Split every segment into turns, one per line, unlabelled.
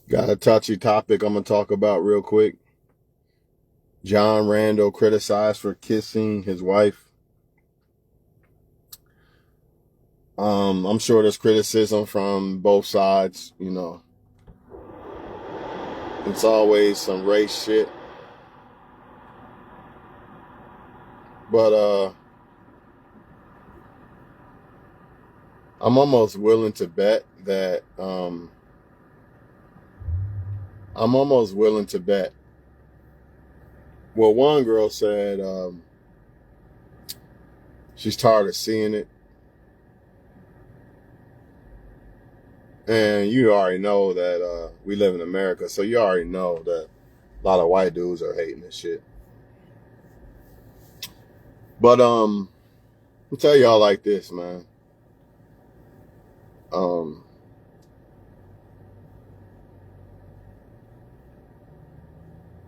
Got a touchy topic I'm gonna talk about real quick. Randle criticized for kissing his wife. I'm sure there's criticism from both sides. It's always some race shit. But I'm almost willing to bet that Well, one girl said she's tired of seeing it. And you already know that we live in America, so you already know that a lot of white dudes are hating this shit. But I'll tell y'all like this, man.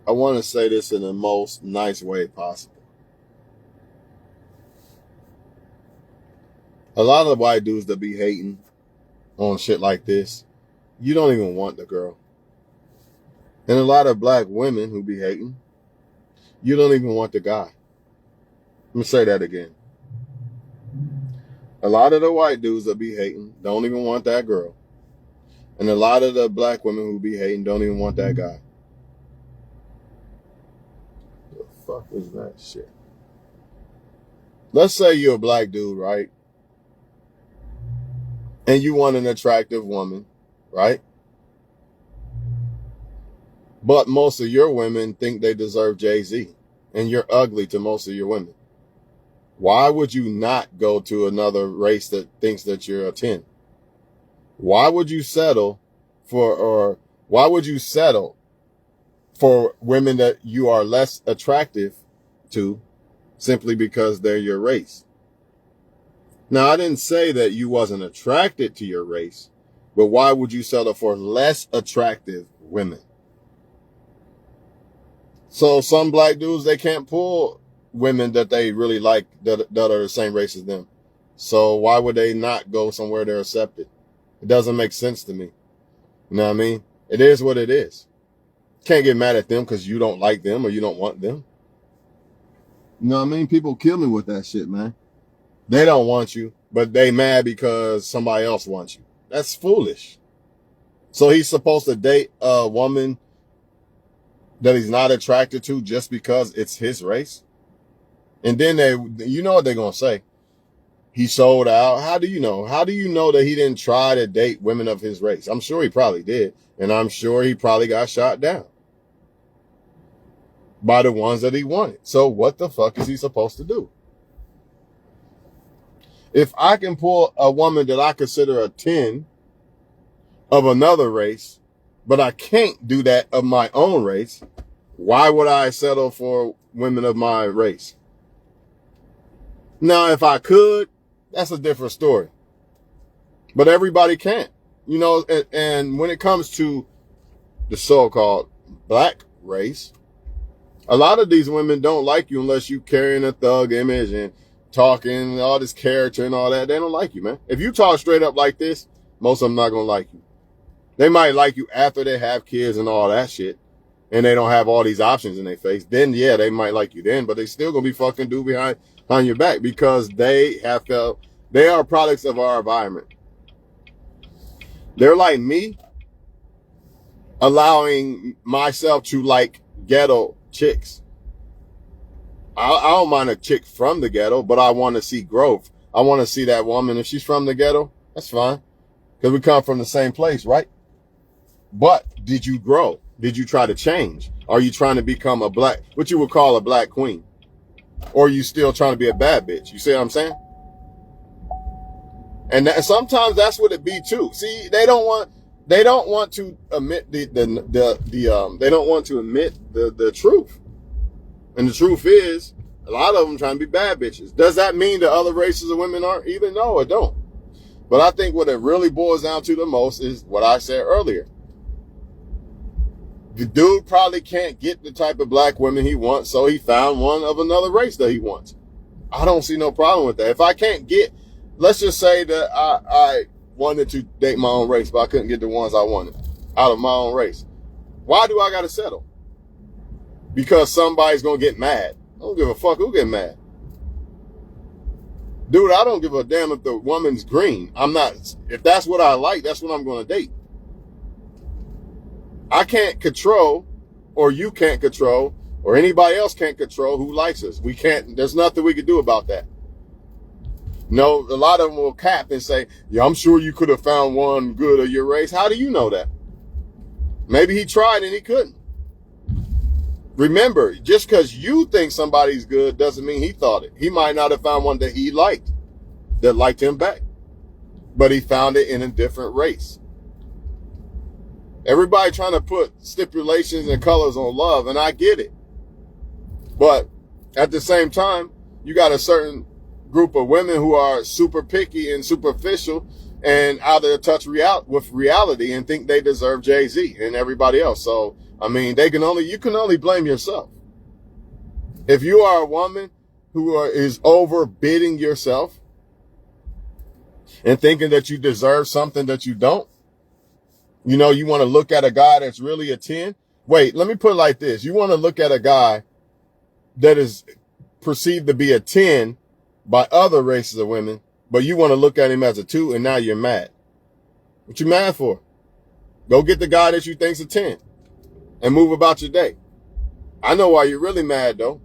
I want to say this in the most nice way possible. A lot of the white dudes that be hating on shit like this, you don't even want the girl. And a lot of black women who be hating, you don't even want the guy. Let me say that again. A lot of the white dudes that be hating don't even want that girl. And a lot of the black women who be hating don't even want that guy. The fuck is that shit? Let's say you're a black dude, right? And you want an attractive woman, right? But most of your women think they deserve Jay-Z. And you're ugly to most of your women. Why would you not go to another race that thinks that you're a 10? Why would you settle for women that you are less attractive to simply because they're your race? Now, I didn't say that you wasn't attracted to your race, but why would you settle for less attractive women? So some black dudes, they can't pull women that they really like that are the same race as them. So why would they not go somewhere they're accepted? It doesn't make sense to me. You know what I mean? It is what it is. Can't get mad at them because you don't like them or you don't want them. You know what I mean? People kill me with that shit, man. They don't want you, but they mad because somebody else wants you. That's foolish. So he's supposed to date a woman that he's not attracted to just because it's his race? And then you know what they're going to say? He sold out. How do you know? How do you know that he didn't try to date women of his race? I'm sure he probably did. And I'm sure he probably got shot down by the ones that he wanted. So what the fuck is he supposed to do? If I can pull a woman that I consider a 10 of another race, but I can't do that of my own race, why would I settle for women of my race? Now, if I could, that's a different story. But everybody can't. You know, and when it comes to the so-called black race, a lot of these women don't like you unless you carrying a thug image and talking all this character and all that. They don't like you, man. If you talk straight up like this, most of them not going to like you. They might like you after they have kids and all that shit, and they don't have all these options in their face. Then, yeah, they might like you then, but they still going to be fucking do behind your back because they are products of our environment. They're like me, allowing myself to like ghetto chicks. I don't mind a chick from the ghetto, but I want to see growth. I want to see that woman. If she's from the ghetto, that's fine. Because we come from the same place, right? But did you grow? Did you try to change? Are you trying to become what you would call a black queen? Or are you still trying to be a bad bitch? You see what I'm saying? And sometimes that's what it be too. See, they don't want to admit they don't want to admit the truth. And the truth is, a lot of them trying to be bad bitches. Does that mean that other races of women aren't either? No, it don't. But I think what it really boils down to the most is what I said earlier. The dude probably can't get the type of black women he wants, so he found one of another race that he wants. I don't see no problem with that. If I can't get, let's just say that I wanted to date my own race, but I couldn't get the ones I wanted. out of my own race. Why do I got to settle? Because somebody's going to get mad. I don't give a fuck who get mad. Dude, I don't give a damn if the woman's green. If that's what I like, that's what I'm going to date. I can't control, or you can't control, or anybody else can't control who likes us. We can't, there's nothing we can do about that. No, a lot of them will cap and say, yeah, I'm sure you could have found one good of your race. How do you know that? Maybe he tried and he couldn't. Remember, just because you think somebody's good doesn't mean he thought it. He might not have found one that he liked, that liked him back. But he found it in a different race. Everybody trying to put stipulations and colors on love, and I get it. But at the same time, you got a certain group of women who are super picky and superficial and out of touch with reality and think they deserve Jay-Z and everybody else. So, I mean, you can only blame yourself. If you are a woman who is overbidding yourself and thinking that you deserve something that you don't, you know, you want to look at a guy that's really a 10. Wait, let me put it like this. You want to look at a guy that is perceived to be a 10 by other races of women, but you want to look at him as a 2 and now you're mad. What you mad for? Go get the guy that you think's a 10 and move about your day. I know why you're really mad though,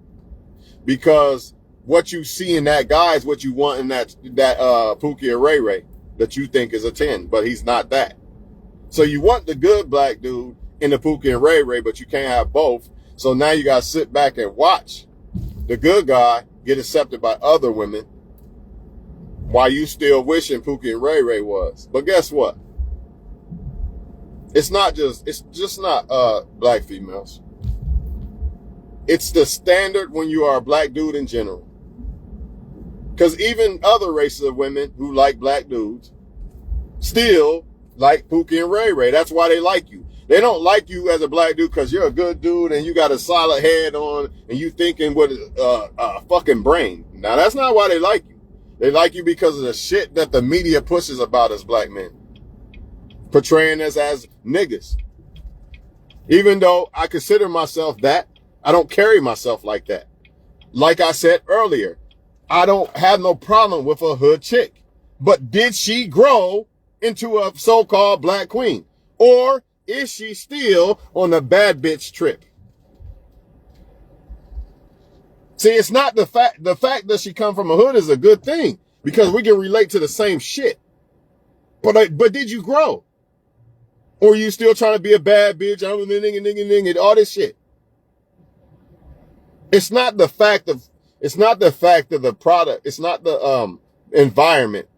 because what you see in that guy is what you want in that Pookie or Ray Ray that you think is a 10, but he's not that. So you want the good black dude in the Pookie and Ray Ray, but you can't have both. So now you got to sit back and watch the good guy get accepted by other women while you still wishing Pookie and Ray Ray was. But guess what? It's just not black females. It's the standard when you are a black dude in general. Because even other races of women who like black dudes still like Pookie and Ray Ray. That's why they like you. They don't like you as a black dude because you're a good dude and you got a solid head on and you thinking with a fucking brain. Now, that's not why they like you. They like you because of the shit that the media pushes about us black men. Portraying us as niggas. Even though I consider myself that, I don't carry myself like that. Like I said earlier, I don't have no problem with a hood chick. But did she grow into a so-called black queen? Or is she still on the bad bitch trip? See, it's not the fact that she come from a hood is a good thing because we can relate to the same shit. But did you grow? Or are you still trying to be a bad bitch? I'm a nigga, all this shit. It's not the fact of the product. It's not the environment.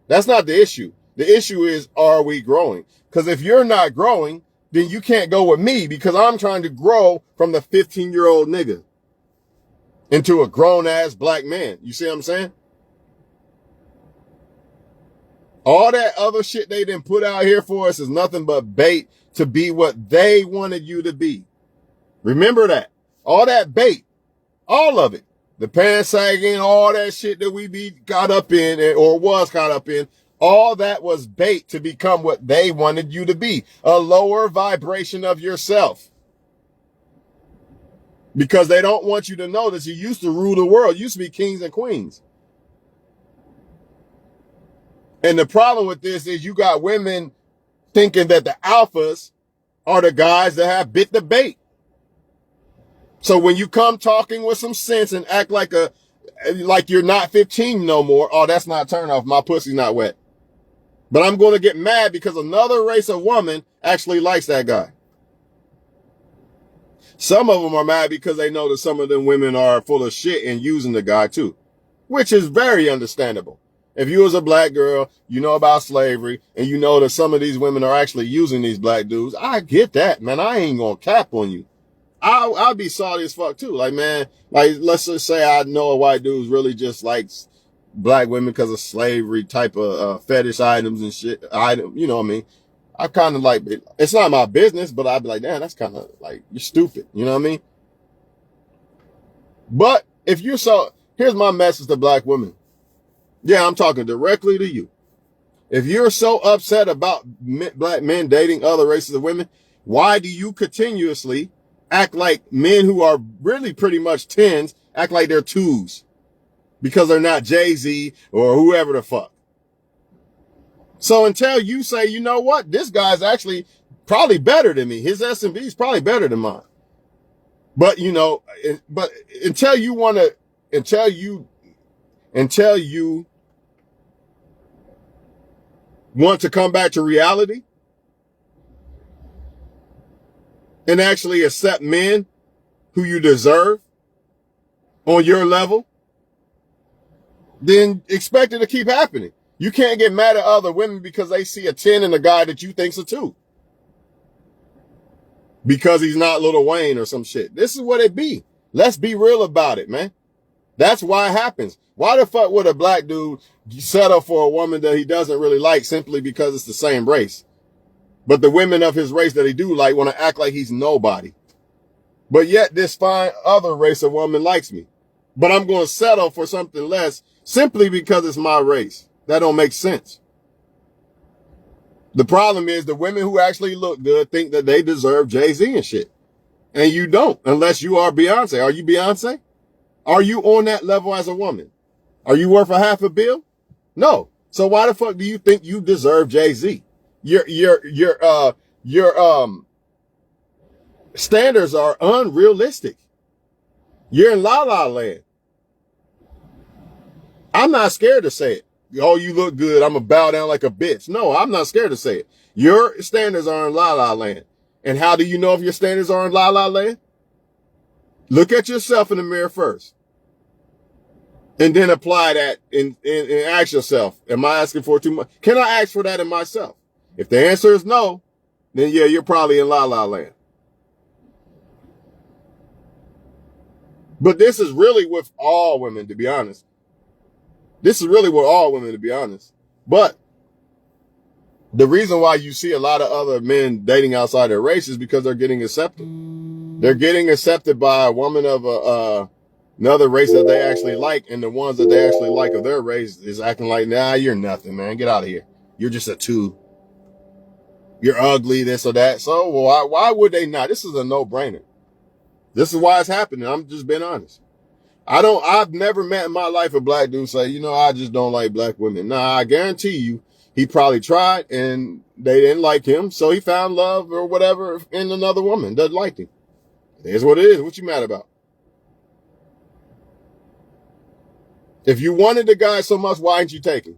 That's not the issue. The issue is, are we growing? Because if you're not growing, then you can't go with me because I'm trying to grow from the 15-year-old nigga into a grown-ass black man. You see what I'm saying? All that other shit they didn't put out here for us is nothing but bait to be what they wanted you to be. Remember that. All that bait, all of it. The pants sagging, all that shit that we be caught up in or was caught up in, all that was bait to become what they wanted you to be. A lower vibration of yourself. Because they don't want you to know that you used to rule the world. You used to be kings and queens. And the problem with this is you got women thinking that the alphas are the guys that have bit the bait. So when you come talking with some sense and act like you're not 15 no more, oh, that's not a turn off. My pussy's not wet. But I'm going to get mad because another race of woman actually likes that guy. Some of them are mad because they know that some of them women are full of shit and using the guy too, which is very understandable. If you was a black girl, you know about slavery, and you know that some of these women are actually using these black dudes, I get that, man. I ain't gonna cap on you. I'll be salty as fuck too. Like, man, like, let's just say I know a white dude really just likes black women because of slavery type of fetish items and shit. You know what I mean? I kind of like, it's not my business, but I'd be like, damn, that's kind of like, you're stupid. You know what I mean? But if you're here's my message to black women. Yeah, I'm talking directly to you. If you're so upset about black men dating other races of women, why do you continuously act like men who are really pretty much tens act like they're twos? Because they're not Jay-Z or whoever the fuck. So until you say, you know what, this guy's actually probably better than me. His S&B is probably better than mine. But but until you want to come back to reality and actually accept men who you deserve on your level, then expect it to keep happening. You can't get mad at other women because they see a 10 in a guy that you think's a 2. Because he's not Lil Wayne or some shit. This is what it be. Let's be real about it, man. That's why it happens. Why the fuck would a black dude settle for a woman that he doesn't really like simply because it's the same race? But the women of his race that he do like want to act like he's nobody. But yet this fine other race of woman likes me. But I'm going to settle for something less simply because it's my race. That don't make sense. The problem is the women who actually look good think that they deserve Jay-Z and shit. And you don't, unless you are Beyonce. Are you Beyonce? Are you on that level as a woman? Are you worth $500 million? No. So why the fuck do you think you deserve Jay-Z? Your standards are unrealistic. You're in la la land. I'm not scared to say it. Oh, you look good. I'm going to bow down like a bitch. No, I'm not scared to say it. Your standards are in la la land. And how do you know if your standards are in la la land? Look at yourself in the mirror first. And then apply that and ask yourself, am I asking for too much? Can I ask for that in myself? If the answer is no, then yeah, you're probably in la la land. But this is really with all women, to be honest. This is really with all women, to be honest. But the reason why you see a lot of other men dating outside their race is because they're getting accepted. They're getting accepted by a woman of another race that they actually like, and the ones that they actually like of their race is acting like, nah, you're nothing, man. Get out of here. You're just a 2. You're ugly, this or that. So why would they not? This is a no-brainer. This is why it's happening. I'm just being honest. I've never met in my life a black dude say, I just don't like black women. Nah, I guarantee you, he probably tried and they didn't like him. So he found love or whatever in another woman that liked him. It is what it is. What you mad about? If you wanted the guy so much, why didn't you take him?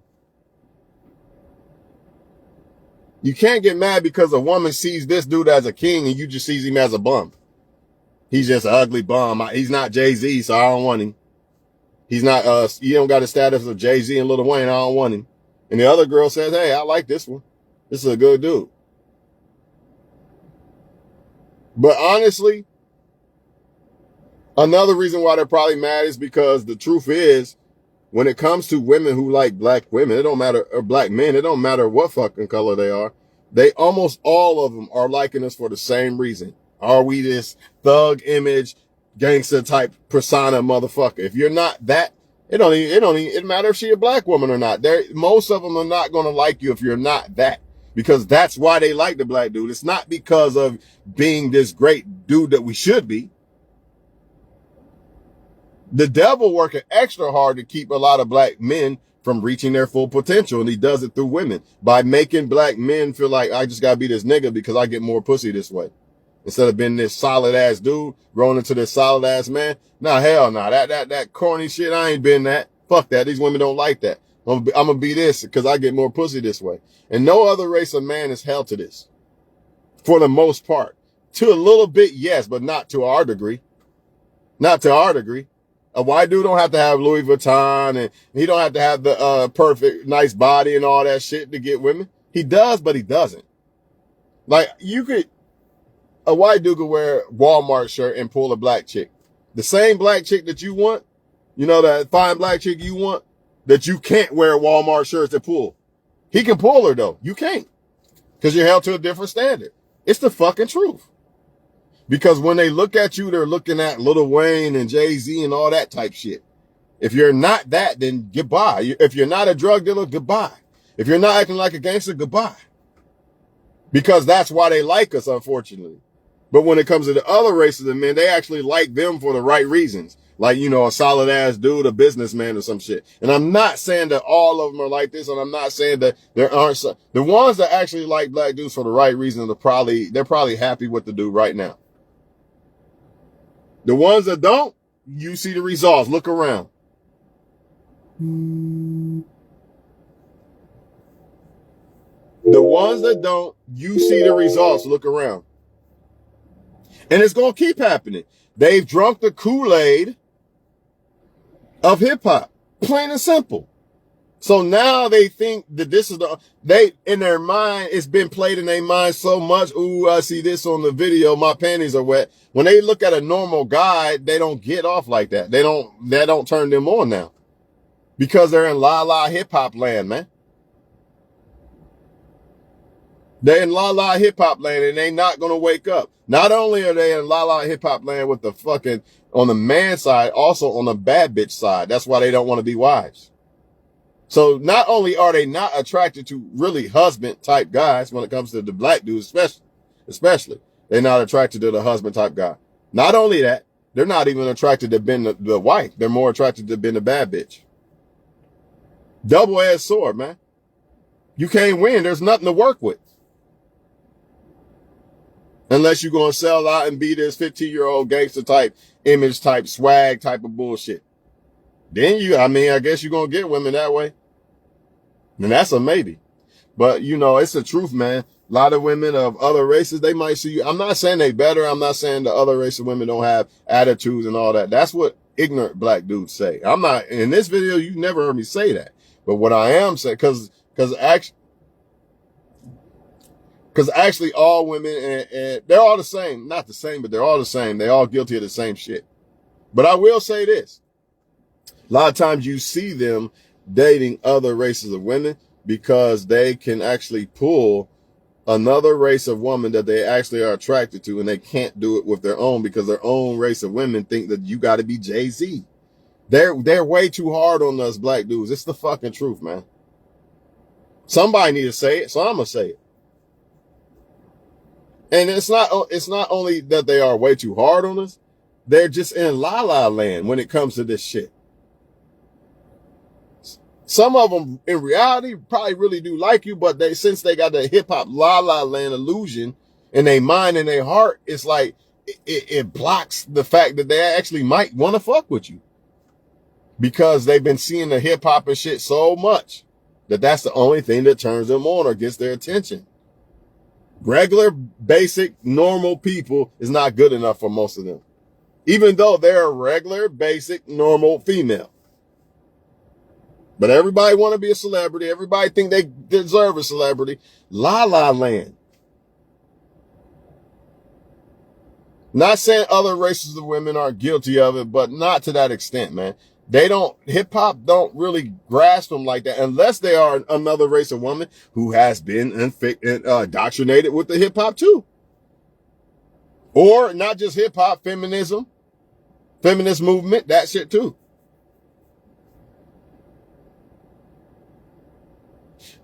You can't get mad because a woman sees this dude as a king and you just sees him as a bum. He's just an ugly bum. He's not Jay-Z, so I don't want him. He's not, he don't got the status of Jay-Z and Lil Wayne. I don't want him. And the other girl says, hey, I like this one. This is a good dude. But honestly, another reason why they're probably mad is because the truth is, when it comes to women who like black women, it don't matter, or black men, it don't matter what fucking color they are. They almost all of them are liking us for the same reason. Are we this thug image, gangster type persona motherfucker? If you're not that, it don't matter if she a black woman or not. Most of them are not going to like you if you're not that, because that's why they like the black dude. It's not because of being this great dude that we should be. The devil working extra hard to keep a lot of black men from reaching their full potential. And he does it through women by making black men feel like I just got to be this nigga because I get more pussy this way. Instead of being this solid ass dude, growing into this solid ass man. Nah, hell nah. That corny shit, I ain't been that. Fuck that. These women don't like that. I'm gonna be this because I get more pussy this way. And no other race of man is held to this. For the most part. To a little bit, yes, but not to our degree. Not to our degree. A white dude don't have to have Louis Vuitton and he don't have to have the perfect, nice body and all that shit to get women. He does, but he doesn't. Like, a white dude could wear a Walmart shirt and pull a black chick. The same black chick that you want, that fine black chick you want, that you can't wear Walmart shirts to pull. He can pull her though. You can't. Because you're held to a different standard. It's the fucking truth. Because when they look at you, they're looking at Lil Wayne and Jay-Z and all that type shit. If you're not that, then goodbye. If you're not a drug dealer, goodbye. If you're not acting like a gangster, goodbye. Because that's why they like us, unfortunately. But when it comes to the other races of men, they actually like them for the right reasons. Like, you know, a solid ass dude, a businessman or some shit. And I'm not saying that all of them are like this, and I'm not saying that there aren't some. The ones that actually like black dudes for the right reasons they're probably happy with the dude right now. The ones that don't, you see the results. Look around. The ones that don't, you see the results. Look around. And it's going to keep happening. They've drunk the Kool-Aid of hip hop. Plain and simple. So now they think that this is in their mind, it's been played in their mind so much. Ooh, I see this on the video. My panties are wet. When they look at a normal guy, they don't get off like that. That don't turn them on now. Because they're in la hip hop land, man. They're in la hip hop land and they not going to wake up. Not only are they in la hip hop land with the fucking, on the man side, also on the bad bitch side. That's why they don't want to be wives. So not only are they not attracted to really husband type guys when it comes to the black dudes, especially, they're not attracted to the husband type guy. Not only that, they're not even attracted to being the wife. They're more attracted to being the bad bitch. Double-edged sword, man. You can't win. There's nothing to work with. Unless you're going to sell out and be this 15-year-old gangster type, image type, swag type of bullshit. Then I guess you're going to get women that way. And that's a maybe. But, you know, it's the truth, man. A lot of women of other races, they might see you. I'm not saying they better. I'm not saying the other race of women don't have attitudes and all that. That's what ignorant black dudes say. I'm not, in this video, you never heard me say that. But what I am saying, because actually all women, and they're all the same. Not the same, but they're all the same. They're all guilty of the same shit. But I will say this. A lot of times you see them dating other races of women because they can actually pull another race of woman that they actually are attracted to, and they can't do it with their own because their own race of women think that you got to be Jay-Z. They're way too hard on us black dudes. It's the fucking truth, man. Somebody need to say it, so I'm gonna say it. And it's not only that they are way too hard on us, they're just in la-la land when it comes to this shit. Some of them in reality probably really do like you, but since they got the hip hop la-la land illusion in their mind and their heart, it's like it blocks the fact that they actually might want to fuck with you. Because they've been seeing the hip hop and shit so much that that's the only thing that turns them on or gets their attention. Regular, basic, normal people is not good enough for most of them. Even though they're a regular, basic, normal female. But everybody want to be a celebrity. Everybody think they deserve a celebrity. La La Land. Not saying other races of women aren't guilty of it, but not to that extent, man. Hip hop don't really grasp them like that unless they are another race of woman who has been indoctrinated with the hip hop too. Or not just hip hop, feminism, feminist movement, that shit too.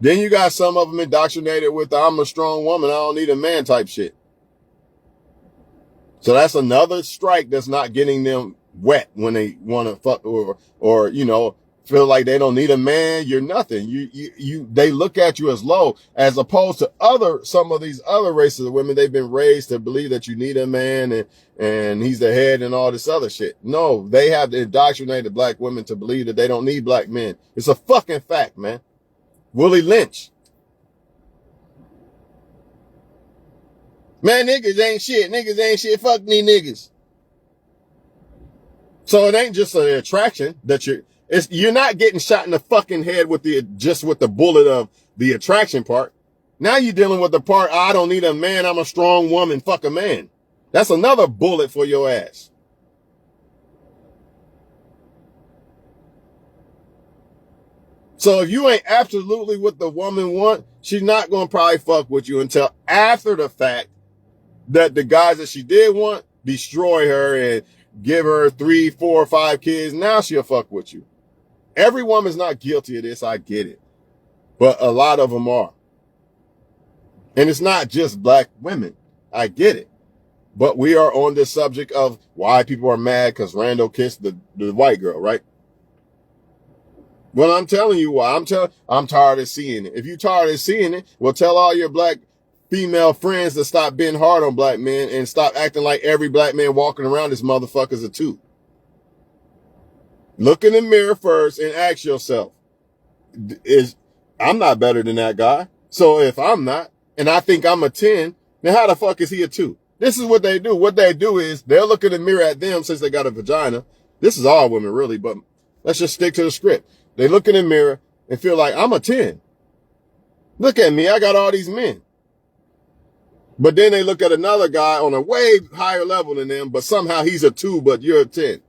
Then you got some of them indoctrinated with the I'm a strong woman, I don't need a man type shit. So that's another strike that's not getting them wet when they want to fuck or, you know, feel like they don't need a man. You're nothing. They look at you as low, as opposed to some of these other races of women. They've been raised to believe that you need a man and he's the head and all this other shit. No, they have indoctrinated black women to believe that they don't need black men. It's a fucking fact, man. Willie Lynch. Man, niggas ain't shit. Niggas ain't shit. Fuck these niggas. So it ain't just an attraction that you're not getting shot in the fucking head with the bullet of the attraction part. Now you're dealing with the part, I don't need a man, I'm a strong woman, fuck a man. That's another bullet for your ass. So if you ain't absolutely what the woman want, she's not going to probably fuck with you until after the fact that the guys that she did want destroy her and give her 3, 4, 5 kids. Now she'll fuck with you. Every woman's not guilty of this. I get it. but a lot of them are. And it's not just black women. I get it. But we are on this subject of why people are mad because Randle kissed the white girl, right? Well, I'm telling you why. I'm tired of seeing it. If you're tired of seeing it, well, tell all your black female friends to stop being hard on black men and stop acting like every black man walking around this motherfucker's a two. Look in the mirror first and ask yourself, I'm not better than that guy. So if I'm not, and I think I'm a 10, then how the fuck is he a 2? This is what they do. What they do is they'll look in the mirror at them since they got a vagina. This is all women really, but let's just stick to the script. They look in the mirror and feel like I'm a 10. Look at me. I got all these men. But then they look at another guy on a way higher level than them, but somehow he's a 2, but you're a 10.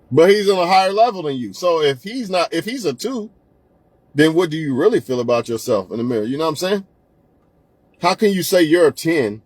But he's on a higher level than you. So if he's a 2, then what do you really feel about yourself in the mirror? You know what I'm saying? How can you say you're a 10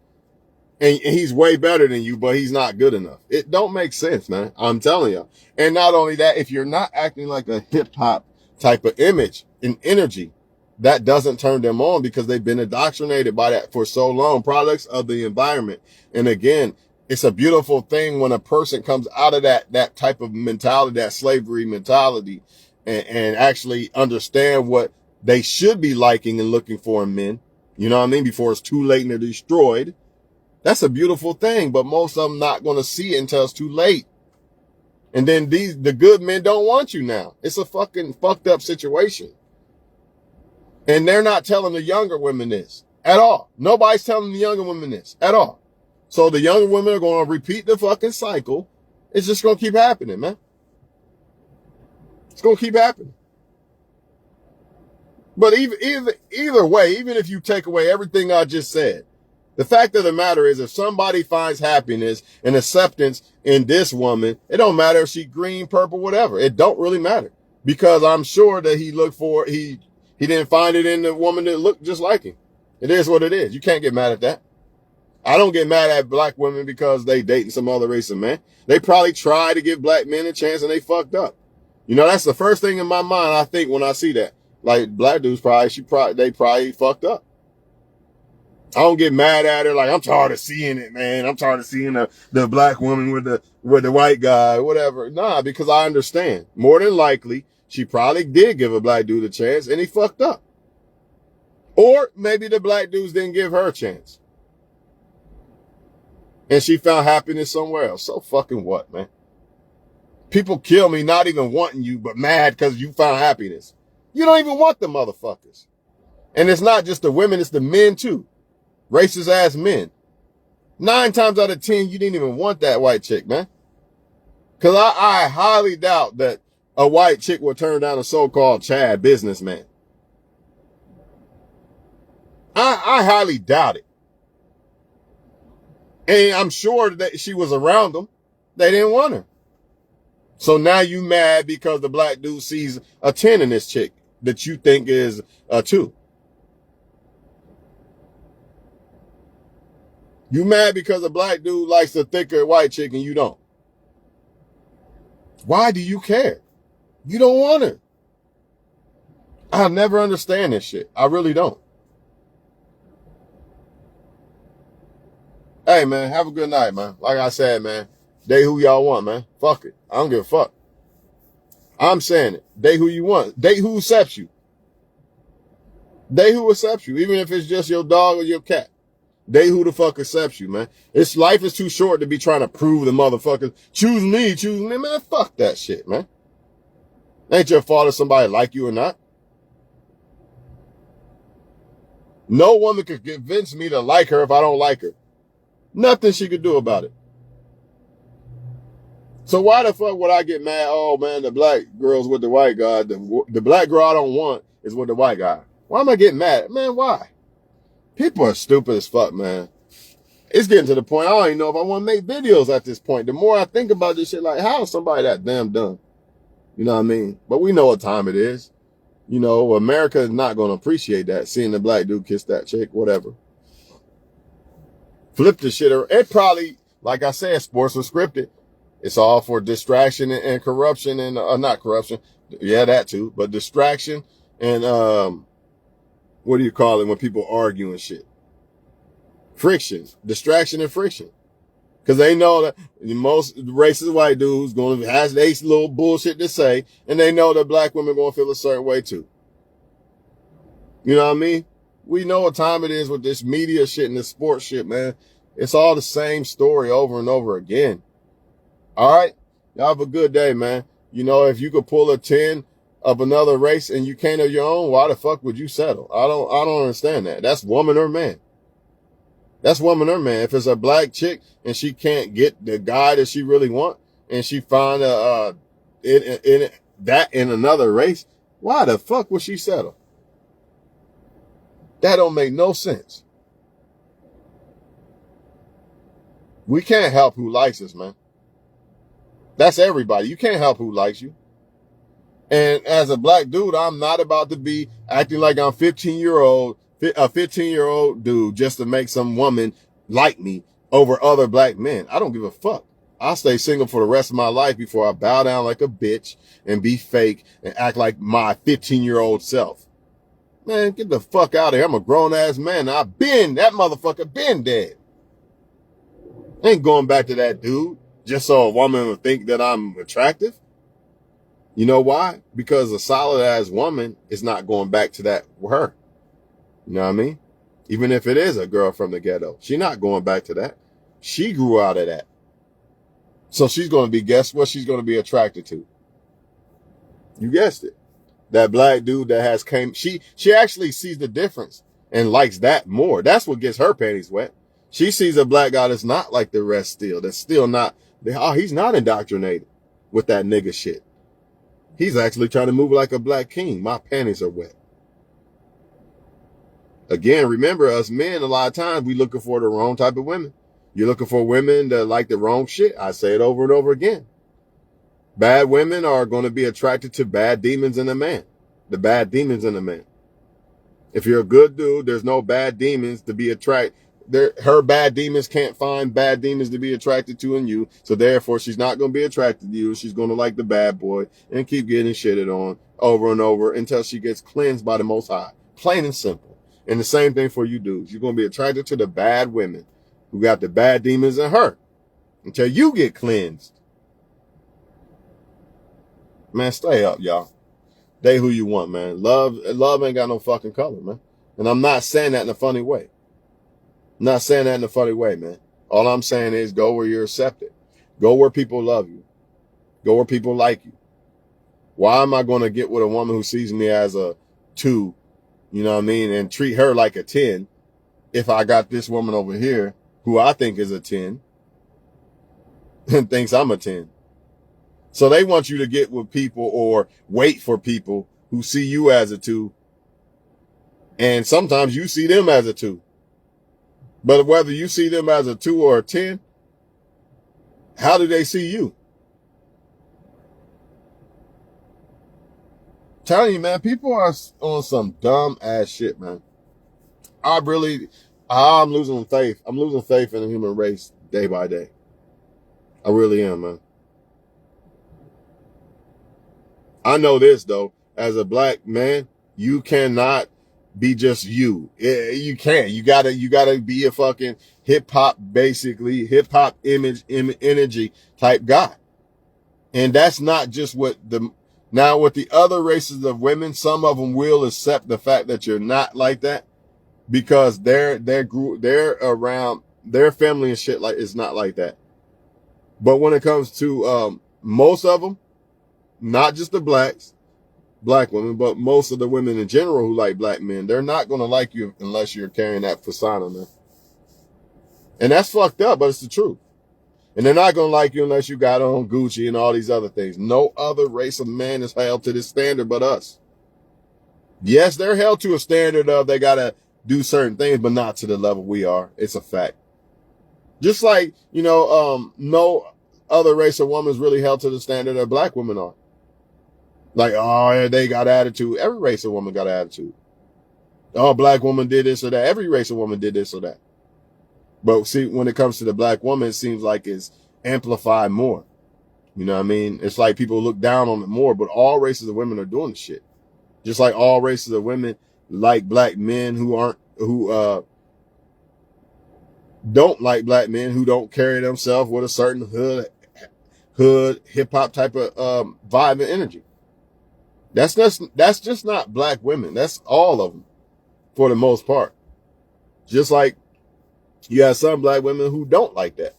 and he's way better than you, but he's not good enough? It don't make sense, man. I'm telling you. And not only that, if you're not acting like a hip hop type of image and energy, that doesn't turn them on because they've been indoctrinated by that for so long. Products of the environment. And again, it's a beautiful thing when a person comes out of that type of mentality, that slavery mentality, and actually understand what they should be liking and looking for in men. You know what I mean? Before it's too late and they're destroyed. That's a beautiful thing, but most of them not going to see it until it's too late. And then the good men don't want you now. It's a fucking fucked up situation. And they're not telling the younger women this at all. Nobody's telling the younger women this at all. So the younger women are going to repeat the fucking cycle. It's just going to keep happening, man. It's going to keep happening. But either way, even if you take away everything I just said, the fact of the matter is if somebody finds happiness and acceptance in this woman, it don't matter if she green, purple, whatever. It don't really matter. Because I'm sure that he didn't find it in the woman that looked just like him. It is what it is. You can't get mad at that. I don't get mad at black women because they dating some other race of man. They probably tried to give black men a chance and they fucked up. You know, that's the first thing in my mind I think when I see that. Like black dudes they probably fucked up. I don't get mad at her like I'm tired of seeing it, man. I'm tired of seeing the black woman with the white guy, whatever. Nah, because I understand. More than likely, she probably did give a black dude a chance and he fucked up. Or maybe the black dudes didn't give her a chance. And she found happiness somewhere else. So fucking what, man? People kill me not even wanting you, but mad because you found happiness. You don't even want the motherfuckers. And it's not just the women, it's the men too. Racist ass men. 9 times out of 10, you didn't even want that white chick, man. Because I highly doubt that a white chick will turn down a so-called Chad businessman. I highly doubt it. And I'm sure that she was around them. They didn't want her. So now you mad because the black dude sees a 10 in this chick that you think is a 2. You mad because a black dude likes the thicker white chick and you don't. Why do you care? You don't want her. I'll never understand this shit. I really don't. Hey, man, have a good night, man. Like I said, man, date who y'all want, man. Fuck it. I don't give a fuck. I'm saying it. Date who you want. Date who accepts you. Date who accepts you, even if it's just your dog or your cat. Date who the fuck accepts you, man. Life is too short to be trying to prove the motherfuckers. Choose me, man. Fuck that shit, man. Ain't your fault if somebody like you or not. No woman could convince me to like her if I don't like her. Nothing she could do about it. So why the fuck would I get mad? Oh man, the black girl's with the white guy. The black girl I don't want is with the white guy. Why am I getting mad? Man, why? People are stupid as fuck, man. It's getting to the point I don't even know if I want to make videos at this point. The more I think about this shit, like how is somebody that damn dumb? You know what I mean? But we know what time it is. You know, America is not going to appreciate that, seeing the black dude kiss that chick, whatever. Flip the shit around. It probably, like I said, sports was scripted. It's all for distraction and corruption and not corruption. Yeah, that too, but distraction and, what do you call it when people argue and shit? Friction, distraction and friction. Cause they know that most racist white dudes has they little bullshit to say, and they know that black women gonna feel a certain way too. You know what I mean? We know what time it is with this media shit and this sports shit, man. It's all the same story over and over again. All right? Y'all have a good day, man. You know, if you could pull a 10 of another race and you can't of your own, why the fuck would you settle? I don't understand that. That's woman or man. That's woman or man. If it's a black chick and she can't get the guy that she really want and she find in another race, why the fuck would she settle? That don't make no sense. We can't help who likes us, man. That's everybody. You can't help who likes you. And as a black dude, I'm not about to be acting like I'm a 15-year-old dude just to make some woman like me over other black men. I don't give a fuck. I'll stay single for the rest of my life before I bow down like a bitch and be fake and act like my 15-year-old self. Man, get the fuck out of here. I'm a grown-ass man. That motherfucker been dead. I ain't going back to that dude just so a woman would think that I'm attractive. You know why? Because a solid-ass woman is not going back to that her. You know what I mean? Even if it is a girl from the ghetto. She's not going back to that. She grew out of that. So she's going to be, guess what she's going to be attracted to? You guessed it. That black dude that has she actually sees the difference and likes that more. That's what gets her panties wet. She sees a black guy that's not like the rest still. That's still not, he's not indoctrinated with that nigga shit. He's actually trying to move like a black king. My panties are wet. Again, remember us men, a lot of times we looking for the wrong type of women. You're looking for women that like the wrong shit. I say it over and over again. Bad women are going to be attracted to bad demons in a man. The bad demons in a man. If you're a good dude, there's no bad demons to be attracted. Her bad demons can't find bad demons to be attracted to in you. So therefore, she's not going to be attracted to you. She's going to like the bad boy and keep getting shitted on over and over until she gets cleansed by the Most High. Plain and simple. And the same thing for you dudes. You're going to be attracted to the bad women who got the bad demons in her until you get cleansed. Man, stay up, y'all. Date who you want, man. Love ain't got no fucking color, man. And I'm not saying that in a funny way. I'm not saying that in a funny way, man. All I'm saying is go where you're accepted. Go where people love you. Go where people like you. Why am I going to get with a woman who sees me as a 2, you know what I mean, and treat her like a 10 if I got this woman over here who I think is a 10 and thinks I'm a 10? So they want you to get with people or wait for people who see you as a 2. And sometimes you see them as a 2. But whether you see them as a 2 or a 10, how do they see you? I'm telling you, man, people are on some dumb ass shit, man. I'm losing faith. I'm losing faith in the human race day by day. I really am, man. I know this though, as a black man, you cannot be just you. You can't. You gotta be a fucking hip hop energy type guy. And that's not just with the other races of women. Some of them will accept the fact that you're not like that because they're around their family and shit like it's not like that. But when it comes to most of them, not just the black women, but most of the women in general who like black men, they're not going to like you unless you're carrying that persona, man. And that's fucked up, but it's the truth. And they're not going to like you unless you got on Gucci and all these other things. No other race of man is held to this standard but us. Yes, they're held to a standard of they got to do certain things, but not to the level we are. It's a fact. Just like, no other race of women is really held to the standard that black women are. Like, oh, they got attitude. Every race of woman got attitude. Oh, black woman did this or that. Every race of woman did this or that. But see, when it comes to the black woman, it seems like it's amplified more. You know what I mean? It's like people look down on it more, but all races of women are doing the shit. Just like all races of women like black men who don't like black men who don't carry themselves with a certain hood hip hop type of vibe and energy. That's just not black women. That's all of them for the most part. Just like you have some black women who don't like that.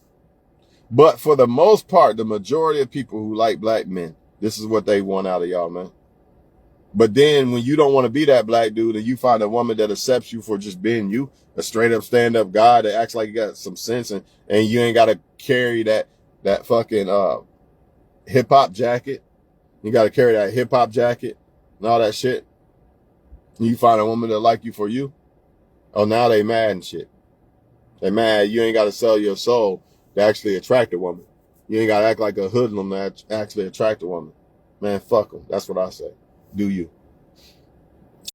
But for the most part, the majority of people who like black men, this is what they want out of y'all, man. But then when you don't want to be that black dude and you find a woman that accepts you for just being you, a straight up stand up guy that acts like you got some sense and you ain't got to carry that fucking hip hop jacket. You got to carry that hip hop jacket and all that shit. And you find a woman that like you for you. Oh, now they mad and shit. They mad you ain't got to sell your soul to actually attract a woman. You ain't got to act like a hoodlum to actually attract a woman. Man, fuck them. That's what I say. Do you?